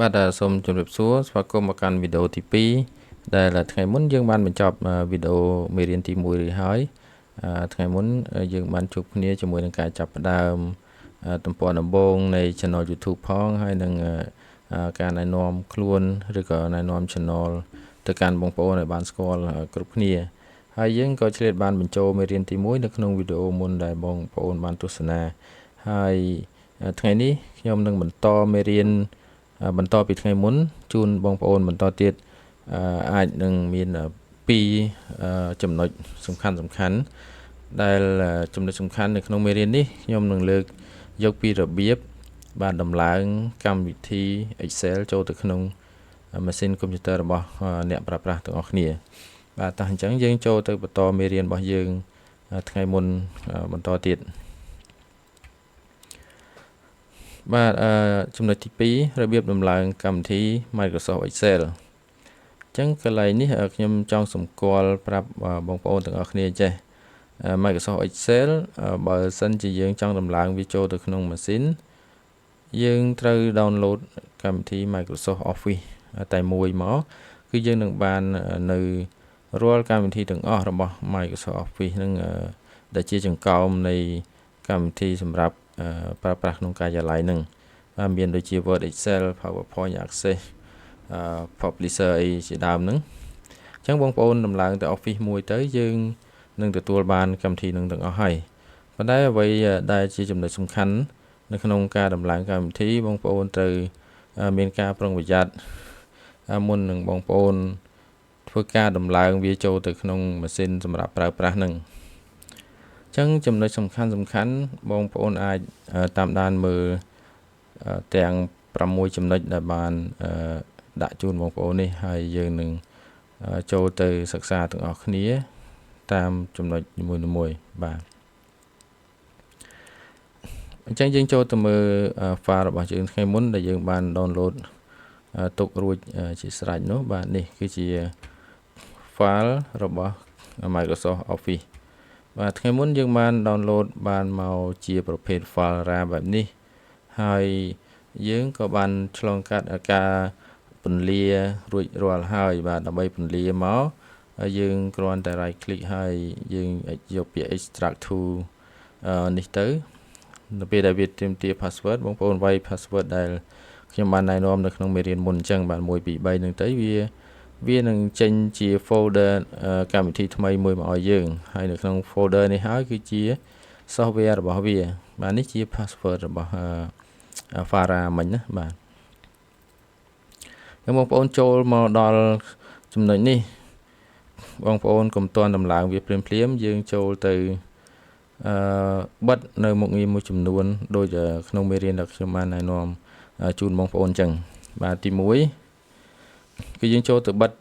បាទសូមជម្រាបសួរស្វាគមន៍មកកាន់វីដេអូទី2ដែលថ្ងៃមុនយើងបានបញ្ចប់វីដេអូមេរៀនទី1រួចហើយថ្ងៃមុនយើងបានជួបគ្នាជាមួយនឹងការចាប់ផ្ដើមទំព័រដំបូងនៃ Channel YouTube ផងហើយនឹងការណែនាំខ្លួនឬក៏ណែនាំ Channel ទៅកាន់បងប្អូនឲ្យបានស្គាល់គ្រប់គ្នាហើយយើងក៏ឆ្លៀតបានបញ្ចូលមេរៀនទី1នៅក្នុងវីដេអូមុនដែលបងប្អូនបានទស្សនាហើយថ្ងៃនេះខ្ញុំនឹងបន្តមេរៀនបន្តពីថ្ងៃមុនជូនបងប្អូនបន្តទៀតអាចនឹងមាន2ចំណុចសំខាន់ដែលចំណុចសំខាន់នៅក្នុងមេរៀននេះខ្ញុំនឹងលើកយកពីរបៀបបានដំឡើងកម្មវិធី Excel ចូលទៅក្នុងម៉ាស៊ីនកុំព្យូទ័ររបស់អ្នកប្រើប្រាស់ទាំងអស់គ្នាបាទតោះអញ្ចឹងយើងចូលទៅបន្តមេរៀនរបស់យើងថ្ងៃមុនបន្តទៀតបាទចំណុចទី2របៀបដំឡើងកម្មវិធី Microsoft Excel អញ្ចឹងកន្លែងនេះខ្ញុំចង់សម្គាល់ប្រាប់បងប្អូនទាំងអស់គ្នាចេះ Microsoft Excel បើសិនជាយើងចង់ដំឡើងវាចូលទៅក្នុងម៉ាស៊ីនយើងត្រូវ download កម្មវិធី Microsoft Office តែមួយមកគឺយើងនឹងបាននៅរាល់កម្មវិធីទាំងអស់របស់ Microsoft Office នឹងដែលជាចង្កោមនៃកម្មវិធីសម្រាប់ប្រើប្រាស់ក្នុងការិយាល័យនឹងបាទមានដូចជា Word Excel PowerPoint Access Publisher អីជាដើមហ្នឹងអញ្ចឹងបងប្អូនដំឡើងទៅ Office មួយទៅយើងនឹងទទួលបានកម្មវិធីនឹងទាំងអស់ហើយប៉ុន្តែអ្វីដែលជាចំណុចសំខាន់នៅក្នុងការដំឡើងកម្មវិធីបងប្អូនត្រូវមានការប្រុងប្រយ័ត្នមុននឹងបងប្អូនធ្វើការដំឡើងវាចូលទៅក្នុងម៉ាស៊ីនសម្រាប់ប្រើប្រាស់នឹងអញ្ចឹងចំណុចសំខាន់បងប្អូនអាចតាមដានមើលទាំង6ចំណុចដែលបានដាក់ជូនបងប្អូននេះហើយយើងនឹងចូលទៅសិក្សាទាំងអស់គ្នាតាមចំណុចនីមួយៗបាទអញ្ចឹងយើងចូលទៅមើល file របស់យើងថ្ងៃមុនដែលយើងបាន download ទុករួចជាស្រេចនោះបាទនេះគឺជា file របស់ Microsoft Office បាទថ្ងៃមុនយើងបាន download បានមកជាប្រភេទ file RAR បែបនេះហើយយើងក៏បានឆ្លងកាត់ការពន្លារួចរាល់ហើយបាទដើម្បីពន្លាមកយើងគ្រាន់តែ right click ហើយយើងយកពាក្យ extract to នេះទៅនៅពេលដែលវាទាមទារ password បងប្អូនវាយ password ដែលខ្ញុំបានណែនាំនៅក្នុងមេរៀនមុនអញ្ចឹងបាទ1 2 3នឹងទៅវានឹងចេញជា folder កម្មវិធីថ្មីមួយមកឲ្យយើងហើយនៅក្នុង folder នេះហើយគឺជា software របស់វាបាទនេះជា password របស់Fara មិញណាបាទហើយបងប្អូនចូលមកដល់ចំណុចនេះបងប្អូនកុំទាន់ដំឡើងវាភ្លាមយើងចូលទៅបិទនៅមុខងារមួយចំនួនដូចក្នុងមេរៀនដែលខ្ញុំបានណែនាំជូនបងប្អូនអញ្ចឹងបាទទី1គឺយើងចូលទៅបិទ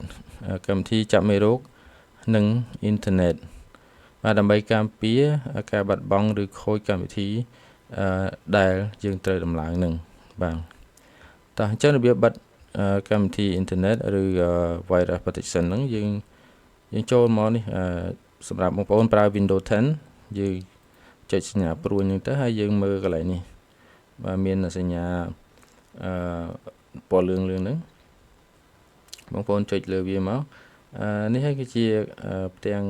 កម្មវិធីចាប់មេរោគនិងអ៊ីនធឺណិតបាទដើម្បីការពារការបាត់បង់ឬខូចកម្មវិធីដែលយើងត្រូវដំឡើងនឹងបាទតោះអញ្ចឹងរបៀបបិទកម្មវិធីអ៊ីនធឺណិតឬ virus protection ហ្នឹងយើងចូលមកនេះសម្រាប់បងប្អូនប្រើ Windows 10យើងចុចសញ្ញាព្រួយហ្នឹងទៅហើយយើងមើលកន្លែងនេះបាទមានសញ្ញាពណ៌លឿងហ្នឹងបងប្អូនចុចលើវាមកនេះហើយគឺជាផ្ទាំង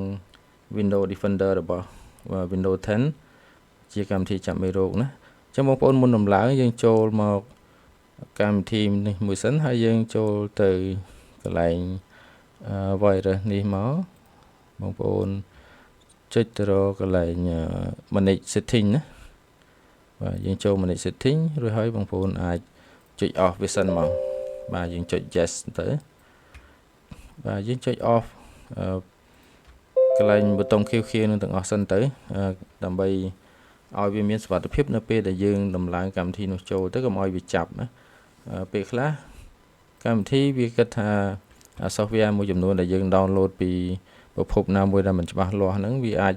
Windows Defender របស់ Windows 10ជាកម្មវិធីចាប់មេរោគណាអញ្ចឹងបងប្អូនមុនដំឡើងយើងចូលមកកម្មវិធីនេះមួយសិនហើយយើងចូលទៅកន្លែងvirus នេះមកបងប្អូនចុចទៅរកកន្លែង manage setting ណាបាទយើងចូល manage setting រួចហើយបងប្អូនអាចចុច off វាសិនមកបាទយើងចុច yes ទៅបាទយើងចុច off កន្លែងប៊ូតុងខៀវៗនឹងទាំងអស់សិនទៅដើម្បីឲ្យវាមានសុវត្ថិភាពនៅពេលដែលយើងដំឡើងកម្មវិធីនោះចូលទៅកុំឲ្យវាចាប់ណាពេលខ្លះកម្មវិធីវាគិតថា software មួយចំនួនដែលយើង download ពីប្រភពណាមួយដែលមិនច្បាស់លាស់ហ្នឹងវាអាច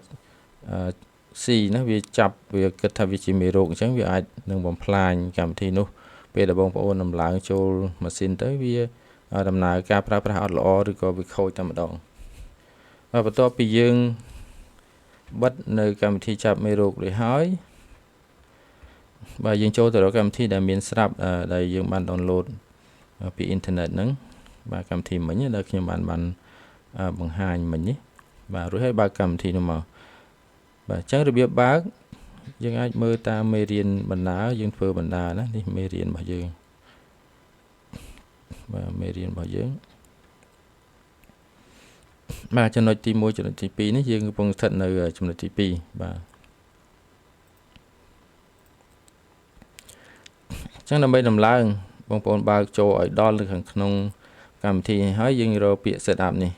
ស៊ីណាវាចាប់វាគិតថាវាជាមេរោគអញ្ចឹងវាអាចនឹងបំផ្លាញកម្មវិធីនោះពេលដែលបងប្អូនដំឡើងចូលម៉ាស៊ីនទៅវាដំណើរការប្រើប្រាស់អត់ល្អឬក៏វាខូចតែម្ដងហើយបន្ទាប់ពីយើងបិទនៅកម្មវិធីចាប់មេរោគរួចហើយបាទយើងចូលទៅរកកម្មវិធីដែលមានស្រាប់ដែលយើងបាន download ពីអ៊ីនធឺណិតហ្នឹងបាទកម្មវិធីមិញដែលខ្ញុំបានបង្ហាញមិញនេះបាទរួចហើយបើកកម្មវិធីនោះមកបាទអញ្ចឹងរបៀបបើកយើងអាចមើលតាមមេរៀនបណ្ដាយើងធ្វើបណ្ដាណានេះមេរៀនរបស់យើងបាទមេរៀនរបស់យើងបាទចំណុចទី1ចំណុចទី2នេះយើងកំពុងស្ថិតនៅចំណុចទី2បាទអញ្ចឹងដើម្បីដំឡើងបងប្អូនបើកចូលឲ្យដល់នៅខាងក្នុងកម្មវិធីហើយយើងរកពាក្យ setup នេះ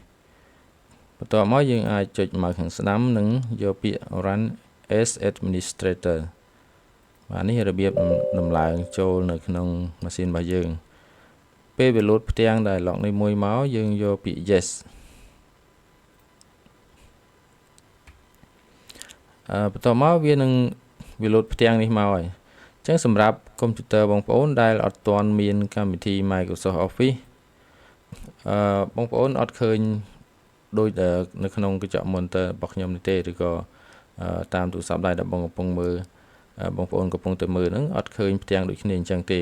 បន្ទាប់មកយើងអាចចុចមកខាងស្ដាំនិងយកពាក្យ run as administrator បាទនេះរបៀបដំឡើងចូលនៅក្នុងម៉ាស៊ីនរបស់យើងពេលវាលោតផ្ទាំងដែលឡុកនេះមួយមកយើងយកពាក្យ yes បន្ទាប់មកវានឹងវាលោតផ្ទាំងនេះមកហើយអញ្ចឹងសម្រាប់កុំព្យូទ័របងប្អូនដែលអត់ទាន់មានកម្មវិធី Microsoft Office បងប្អូនអត់ឃើញដូចនៅក្នុងកញ្ចក់ monitor របស់ខ្ញុំនេះទេឬក៏តាមទូរស័ព្ទដៃដែលបងកំពុងមើលបងប្អូនកំពុងតែមើលហ្នឹងអត់ឃើញផ្ទាំងដូចគ្នាអញ្ចឹងទេ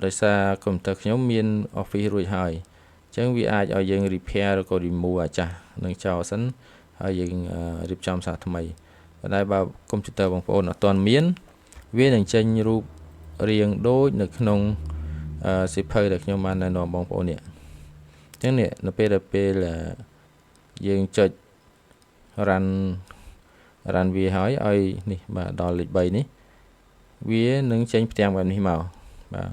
ដោយសារកុំព្យូទ័រខ្ញុំមាន Office រួចហើយអញ្ចឹងវាអាចឲ្យយើង repair ឬក៏ remove អាចាស់នឹងចោលសិនហើយយើងរៀបចំសារថ្មីប៉ុន្តែបើកុំព្យូទ័របងប្អូនអត់ទាន់មានវានឹងចេញរូបរាងដូចនៅក្នុងសៀវភៅដែលខ្ញុំបានណែនាំបងប្អូននេះអញ្ចឹងនេះនៅពេលយើងចុច run វាហើយឲ្យនេះបាទដល់លេខ3នេះវានឹងចេញផ្ទាំងបែបនេះមកបាទ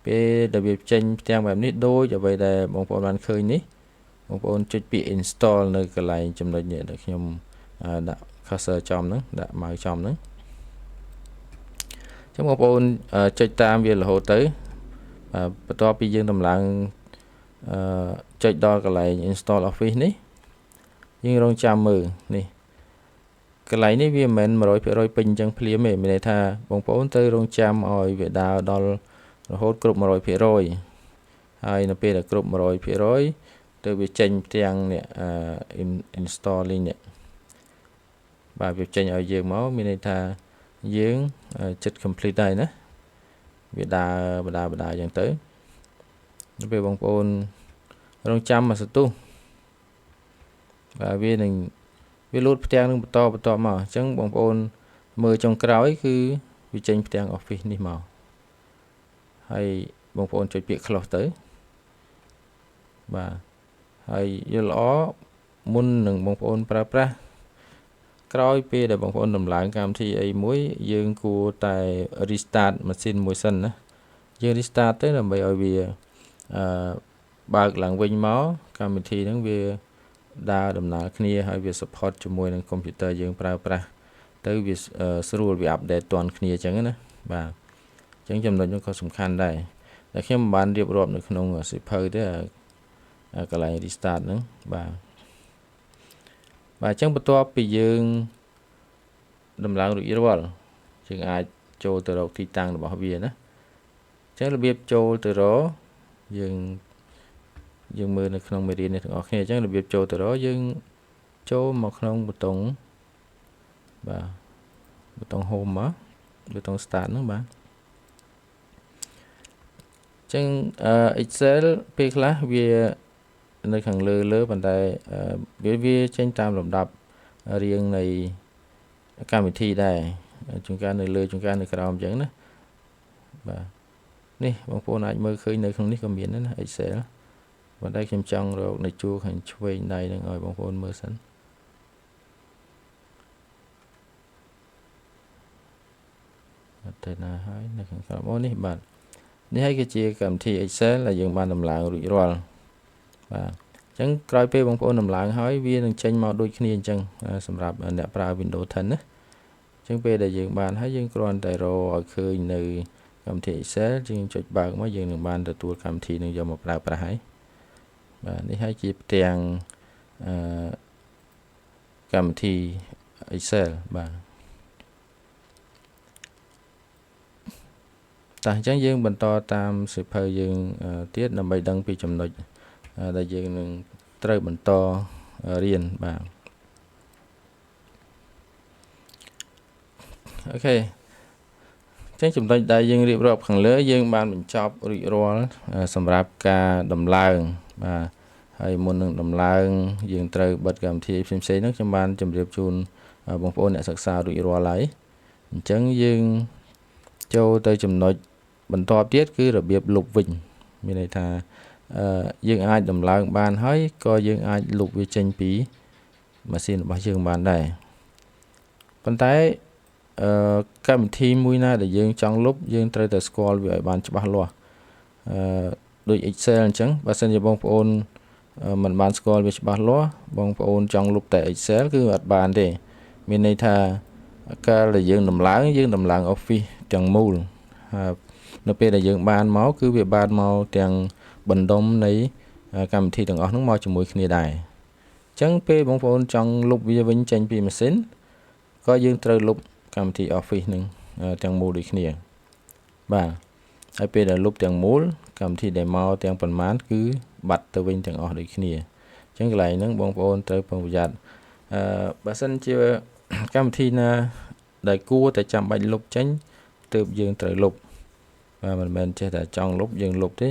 ពេលដែលវាចេញផ្ទាំងបែបនេះដូចអ្វីដែលបងប្អូនបានឃើញនេះបងប្អូនចុចពាក្យ install នៅកន្លែងចំណុចនេះដែលខ្ញុំដាក់ cursor ចំហ្នឹងដាក់ mouse ចំហ្នឹងអញ្ចឹងបងប្អូនចុចតាមវារហូតទៅបន្ទាប់ពីយើងដំឡើងចុចដល់កន្លែង install office នេះយើងរងចាំមើលនេះកន្លែងនេះវាមិនមែន 100% ពេញអញ្ចឹងភ្លាមទេមានន័យថាបងប្អូនទៅរងចាំឲ្យវាដើរដល់រហូតគ្រប់ 100% ហើយនៅពេលដែលគ្រប់ 100% ទៅវាចេញផ្ទាំងនេះinstalling នេះបាទវាចេញឲ្យយើងមកមានន័យថាយើងចិត្ត complete ហើយណាវាដើរបដាអញ្ចឹងទៅដល់ពេលបងប្អូនរងចាំមកសន្ទុះបាទវានឹងវាលោតផ្ទាំងនឹងបន្តមកអញ្ចឹងបងប្អូនមើលចុងក្រោយគឺវាចេញផ្ទាំង Office នេះមកហើយបងប្អូនចុចពាក្យ close ទៅបាទហើយយល់ល្អមុននឹងបងប្អូនប្រើប្រាស់ក្រោយពេលដែលបងប្អូនដំឡើងកម្មវិធីអីមួយយើងគួរតែ restart ម៉ាស៊ីនមួយសិនណាយើង restart ទៅដើម្បីឲ្យវាបើកឡើងវិញមកកម្មវិធីហ្នឹងវាដើរដំណើរគ្នាហើយវា support ជាមួយនឹងកុំព្យូទ័រយើងប្រើប្រាស់ទៅវាស្រួលវា update ទាន់គ្នាអញ្ចឹងណាបាទអញ្ចឹងចំណុចនោះក៏សំខាន់ដែរតែខ្ញុំមិនបានរៀបរាប់នៅក្នុងសៀវភៅទេកន្លែង restart ហ្នឹងបាទអញ្ចឹងបន្ទាប់ពីយើងដំឡើងរួចរាល់យើងអាចចូលទៅរកទីតាំងរបស់វាណាអញ្ចឹងរបៀបចូលទៅរកយើងមើលនៅក្នុងមេរៀននេះទាំងអស់គ្នាអញ្ចឹងរបៀបចូលទៅរកយើងចូលមកក្នុងប៊ូតុងបាទប៊ូតុង home មកប៊ូតុង start ហ្នឹងបាទអញ្ចឹងExcel ពេលខ្លះវានៅខាងលើប៉ុន្តែវាចេញតាមលំដាប់រៀងនៃកម្មវិធីដែរជួនកាលនៅលើជួនកាលនៅក្រោមអញ្ចឹងណាបាទនេះបងប្អូនអាចមើលឃើញនៅក្នុងនេះក៏មានដែរណា Excel ប៉ុន្តែខ្ញុំចង់រកនៅជួរខាងឆ្វេងដៃនឹងឲ្យបងប្អូនមើលសិនទៅណាហើយនៅខាងក្រោមអូនេះបាទនេះហើយគឺជាកម្មវិធី Excel ដែលយើងបានដំឡើងរួចរាល់បាទអញ្ចឹងក្រោយពេលបងប្អូនដំឡើងហើយវានឹងចេញមកដូចគ្នាអញ្ចឹងសម្រាប់អ្នកប្រើ Windows 10ណាអញ្ចឹងពេលដែលយើងបានហើយយើងគ្រាន់តែរកឲ្យឃើញនៅកម្មវិធី Excel យើងចុចបើកមកយើងនឹងបានទទួលកម្មវិធីនឹងយកមកប្រើប្រាស់ហើយបាទនេះហើយជាផ្ទាំងកម្មវិធី Excel បាទតែអញ្ចឹងយើងបន្តតាមសៀវភៅយើងទៀតដើម្បីដឹងពីចំណុចដែលយើងនឹងត្រូវបន្តរៀនបាទអូខេ ចឹងចំណុចដែលយើងរៀបរាប់ខាងលើយើងបានបញ្ចប់រួចរាល់សម្រាប់ការដំឡើងបាទហើយមុននឹងដំឡើងយើងត្រូវបិទកម្មវិធីផ្សេងៗហ្នឹងខ្ញុំបានជម្រាបជូនបងប្អូនអ្នកសិក្សារួចរាល់ហើយអញ្ចឹងយើងចូលទៅចំណុចបន្តទៀតគឺរបៀបលុបវិញមានន័យថាយើងអាចដំឡើងបានហើយក៏យើងអាចលុបវាចេញពីម៉ាស៊ីនរបស់យើងបានដែរប៉ុន្តែកម្មវិធីមួយណាដែលយើងចង់លុបយើងត្រូវតែស្គាល់វាឲ្យបានច្បាស់លាស់ដូច Excel អញ្ចឹងបើសិនជាបងប្អូនមិនបានស្គាល់វាច្បាស់លាស់បងប្អូនចង់លុបតែ Excel គឺអត់បានទេមានន័យថាកាលដែលយើងដំឡើង Office ទាំងមូលនៅពេលដែលយើងបានមកគឺវាបានមកទាំងបណ្ដុំនៃកម្មវិធីទាំងអស់ហ្នឹងមកជាមួយគ្នាដែរអញ្ចឹងពេលបងប្អូនចង់លុបវាវិញចេញពីម៉ាស៊ីនក៏យើងត្រូវលុបកម្មវិធី Office នឹងទាំងមូលដូចគ្នាបាទហើយពេលដែលលុបទាំងមូលកម្មវិធីដែលមកទាំងប៉ុន្មានគឺបាត់ទៅវិញទាំងអស់ដូចគ្នាអញ្ចឹងកន្លែងហ្នឹងបងប្អូនត្រូវប្រុងប្រយ័ត្នបើសិនជាកម្មវិធីណាដែលគួរតែចាំបាច់លុបចេញទើបយើងត្រូវលុបបាទមិនមែនចេះតែចង់លុបយើងលុបទេ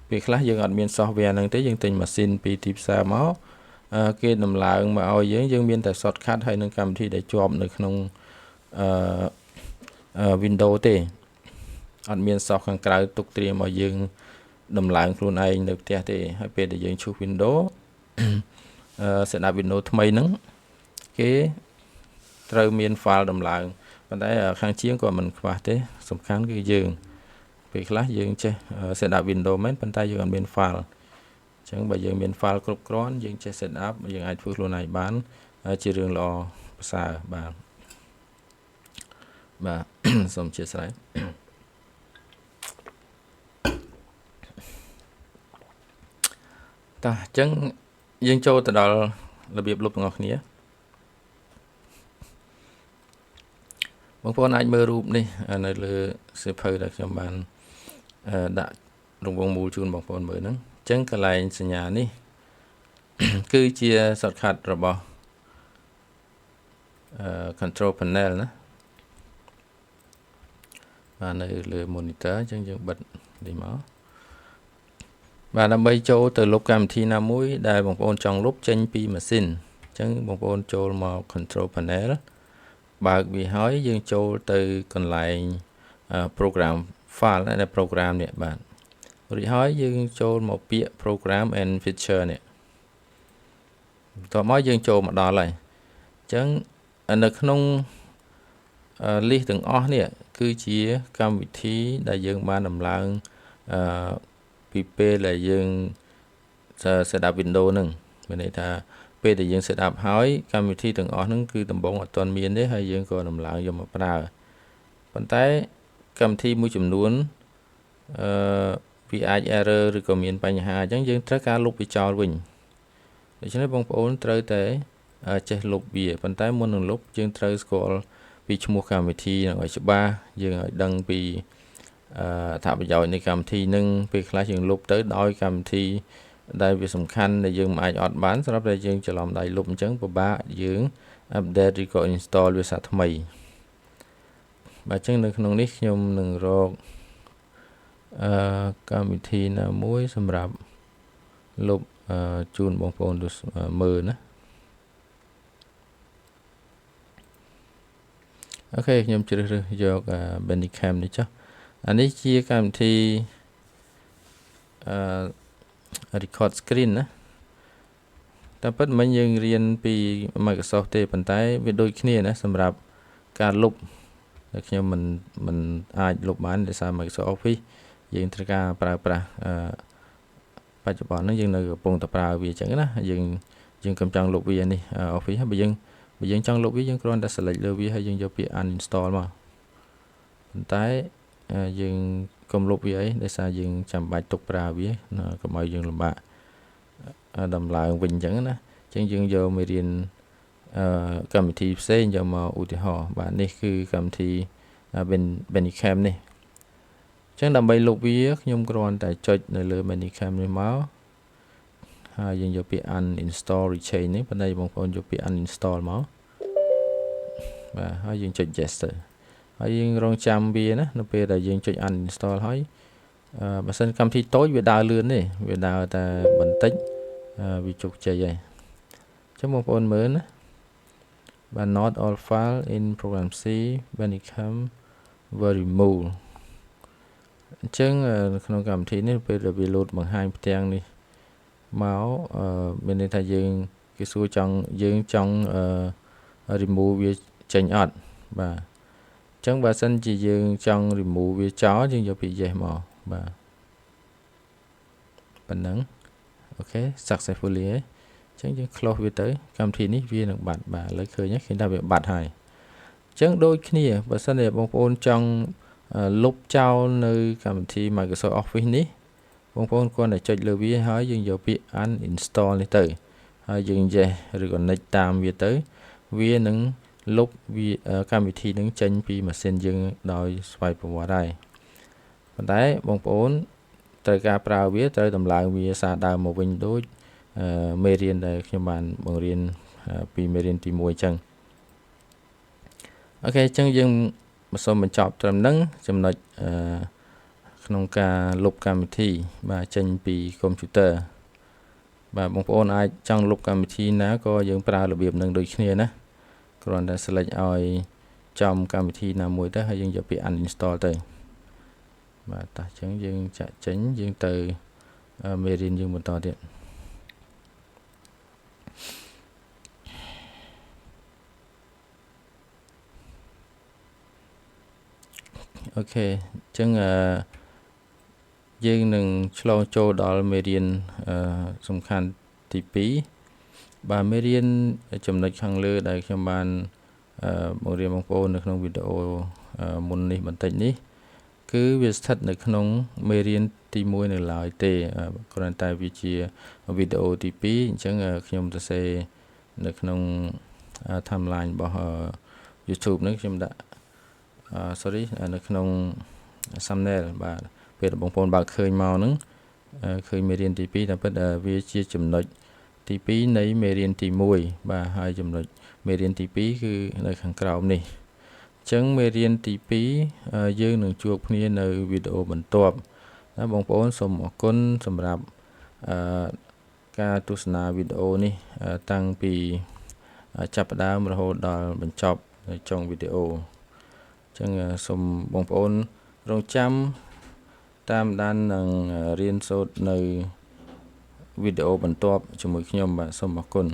ពេលខ្លះយើងអត់មាន software ហ្នឹងទេយើងទិញម៉ាស៊ីនពីទីផ្សារមកគេដំឡើងមកឲ្យយើងមានតែ shortcut ហើយនឹងកម្មវិធីដែលជាប់នៅក្នុងWindows ទេអត់មាន soft ខាងក្រៅទុកត្រៀមឲ្យយើងដំឡើងខ្លួនឯងនៅផ្ទះទេហើយពេលដែលយើងឈូស Windows setup Windows ថ្មីហ្នឹងគេត្រូវមាន file ដំឡើងប៉ុន្តែខាងជាងក៏មិនខ្វះទេសំខាន់គឺយើងពេលខ្លះយើងចេះ setup Windows មែនប៉ុន្តែយើងអត់មាន file អញ្ចឹងបើយើងមាន file គ្រប់គ្រាន់យើងចេះ setup យើងអាចធ្វើខ្លួនឯងបានជារឿងល្អប្រសើរបាទសូមអធិស្ឋានតោះអញ្ចឹងយើងចូលទៅដល់របៀបលុបទាំងអស់គ្នាបងប្អូនអាចមើលរូបនេះនៅលើសៀវភៅដែលខ្ញុំបានដាក់រង្វង់មូលជូនបងប្អូនមើលហ្នឹងអញ្ចឹងកន្លែងសញ្ញានេះគឺជា shortcut របស់control panel ណាបាទនៅលើ monitor អញ្ចឹងយើងបិទនេះមកបាទដើម្បីចូលទៅលុបកម្មវិធីណាមួយដែលបងប្អូនចង់លុបចេញពីម៉ាស៊ីនអញ្ចឹងបងប្អូនចូលមក control panel បើកវាហើយយើងចូលទៅកន្លែង program file ដែល program នេះបាទរួចហើយយើងចូលមកពាក្យ program and feature នេះបន្ទាប់មកយើងចូលមកដល់ហើយអញ្ចឹងនៅក្នុងlist ទាំងអស់នេះគឺជាកម្មវិធីដែលយើងបានដំឡើងពីពេលដែលយើង set up Windows ហ្នឹងមានន័យថាពេលដែលយើង set up ហើយកម្មវិធីទាំងអស់ហ្នឹងគឺដំបូងអត់ទាន់មានទេហើយយើងក៏ដំឡើងយកមកប្រើប៉ុន្តែកម្មវិធីមួយចំនួនវាអាច error ឬក៏មានបញ្ហាអញ្ចឹងយើងត្រូវការលុបវាចោលវិញដូច្នេះបងប្អូនត្រូវតែចេះលុបវាប៉ុន្តែមុននឹងលុបយើងត្រូវស្គាល់ពីឈ្មោះកម្មវិធីឲ្យច្បាស់យើងឲ្យដឹងពីអត្ថប្រយោជន៍នៃកម្មវិធីនឹងពេលខ្លះយើងលុបទៅដោយកម្មវិធីដែលវាសំខាន់ដែលយើងមិនអាចអត់បានសម្រាប់តែយើងច្រឡំដៃលុបអញ្ចឹងពិបាកយើង update ឬក៏ install វាសាថ្មីបាទអញ្ចឹងនៅក្នុងនេះខ្ញុំនឹងរកកម្មវិធីណាមួយសម្រាប់លុបជូនបងប្អូនមើលណាអូខេខ្ញុំជ្រើសរើសយក Bandicam នេះចុះអានេះជាកម្មវិធីrecord screen ណាតែពិតមិនយើងរៀនពី Microsoft ទេប៉ុន្តែវាដូចគ្នាណាសម្រាប់ការលុបតែខ្ញុំមិនអាចលុបបានដោយសារ Microsoft Office យើងត្រូវការប្រើប្រាស់បច្ចុប្បន្នហ្នឹងយើងនៅកំពុងតែប្រើវាអញ្ចឹងណាយើងកំចង់លុបវានេះ Office ហើយបើយើងចង់លុបវាយើងគ្រាន់តែ select លើវាហើយយើងយកពាក្យ uninstall មកប៉ុន្តែយើងកុំលុបវាអីដោយសារយើងចាំបាច់ទុកប្រើវាកុំឲ្យយើងលំបាកដំឡើងវិញអញ្ចឹងណាអញ្ចឹងយើងយកមេរៀនកម្មវិធីផ្សេងយកមកឧទាហរណ៍បាទនេះគឺកម្មវិធី Bandicam នេះអញ្ចឹងដើម្បីលុបវាខ្ញុំគ្រាន់តែចុចនៅលើ Bandicam នេះមកហើយយើងយកពាក្យ uninstall rechange នេះប៉ុន្តែបងប្អូនយកពាក្យ uninstall មកបាទហើយយើងចុច yes ទៅ ហើយយើងរងចាំវាណានៅពេលដែលយើងចុច uninstall ហើយបើសិនកម្មវិធីតូចវាដើរលឿនទេវាដើរតែបន្តិចវាជោគជ័យហើយចឹងបងប្អូនមើលណាបាទ not all file in program C when it come were removed អញ្ចឹងក្នុងកម្មវិធីនេះពេលដែលវា load បង្ហាញផ្ទាំងនេះមកមានន័យថាយើងគេសួរយើងចង់remove វាចេញអត់បាទអញ្ចឹងបើសិនជាយើងចង់ remove វាចោលយើងយកពាក្យ yes មកបាទប៉ុណ្ណឹងអូខេ successfully ហើយអញ្ចឹងយើង close វាទៅកម្មវិធីនេះវានឹងបាត់បាទឥឡូវឃើញឃើញថាវាបាត់ហើយអញ្ចឹងដូចគ្នាបើសិនជាបងប្អូនចង់លុបចោលនៅកម្មវិធី Microsoft Office នេះបងប្អូនគ្រាន់តែចុចលើវាហើយយើងយកពាក្យ uninstall នេះទៅហើយយើង yes ឬក៏ next តាមវាទៅវានឹងលុបវាកម្មវិធីនឹងចេញពីម៉ាស៊ីនយើងដោយស្វ័យប្រវត្តិហើយប៉ុន្តែបងប្អូនត្រូវការប្រើវាត្រូវតម្លើងវាសារដើមមកវិញដូចមេរៀនដែលខ្ញុំបានបង្រៀនពីមេរៀនទី1អញ្ចឹងអូខេអញ្ចឹងយើងសូមបញ្ចប់ត្រឹមហ្នឹងចំណុចក្នុងការលុបកម្មវិធីបាទចេញពីកុំព្យូទ័របាទបងប្អូនអាចចង់លុបកម្មវិធីណាក៏យើងប្រើរបៀបហ្នឹងដូចគ្នាណាគ្រាន់តែ select ឲ្យចំកម្មវិធីណាមួយទៅហើយយើងយកពាក្យ uninstall ទៅបាទតោះអញ្ចឹងយើងចាក់ចេញយើងទៅមេរៀនយើងបន្តទៀតអូខេអញ្ចឹងយើងនឹងឆ្លងចូលដល់មេរៀនសំខាន់ទី2បាទមេរៀនចំណុចខាងលើដែលខ្ញុំបានបង្រៀនបងប្អូននៅក្នុងវីដេអូមុននេះបន្តិចនេះគឺវាស្ថិតនៅក្នុងមេរៀនទី1នៅឡើយទេគ្រាន់តែវាជាវីដេអូទី2អញ្ចឹងខ្ញុំសរសេរនៅក្នុង timeline របស់ YouTube នេះខ្ញុំដាក់sorry នៅក្នុង thumbnail បាទពេលបងប្អូនបើកឃើញមកហ្នឹងឃើញមេរៀនទី2តែពិតវាជាចំណុចទី2នៃមេរៀនទី1បាទហើយចំណុចមេរៀនទី2គឺនៅខាងក្រោមនេះអញ្ចឹងមេរៀនទី2យើងនឹងជួបគ្នានៅវីដេអូបន្ទាប់ណាបងប្អូនសូមអរគុណសម្រាប់ការទស្សនាវីដេអូនេះតាំងពីចាប់ផ្ដើមរហូតដល់បញ្ចប់នៅចុងវីដេអូអញ្ចឹងសូមបងប្អូនរងចាំតាមដាននឹងរៀនសូត្រនៅវីដេអូបន្ទាប់ជាមួយខ្ញុំបាទសូមអរគុណ